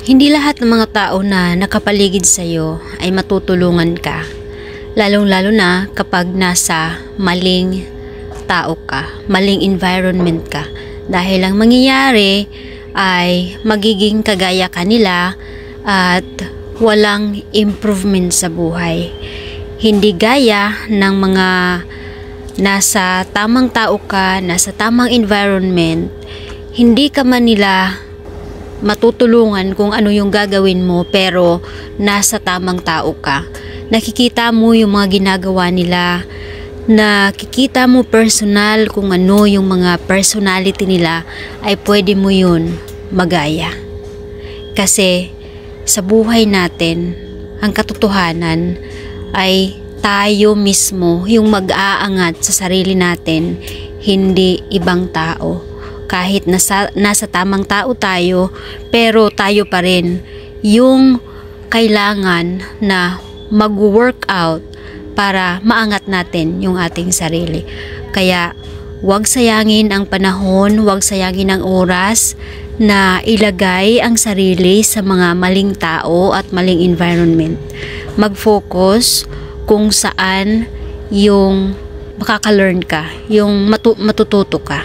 Hindi lahat ng mga tao na nakapaligid sa iyo ay matutulungan ka. Lalong-lalo na kapag nasa maling tao ka, maling environment ka. Dahil ang mangyayari ay magiging kagaya ka nila at walang improvement sa buhay. Hindi gaya ng mga nasa tamang tao ka, nasa tamang environment, hindi ka man nila matutulungan kung ano yung gagawin mo pero nasa tamang tao ka. Nakikita mo yung mga ginagawa nila, nakikita mo personal kung ano yung mga personality nila, ay pwede mo yun magaya. Kasi sa buhay natin, ang katotohanan ay tayo mismo yung mag-aangat sa sarili natin, hindi ibang tao. Kahit nasa tamang tao tayo, pero tayo pa rin yung kailangan na mag-workout para maangat natin yung ating sarili. Kaya huwag sayangin ang panahon, huwag sayangin ang oras na ilagay ang sarili sa mga maling tao at maling environment. Mag-focus kung saan yung makaka-learn ka, yung matututo ka.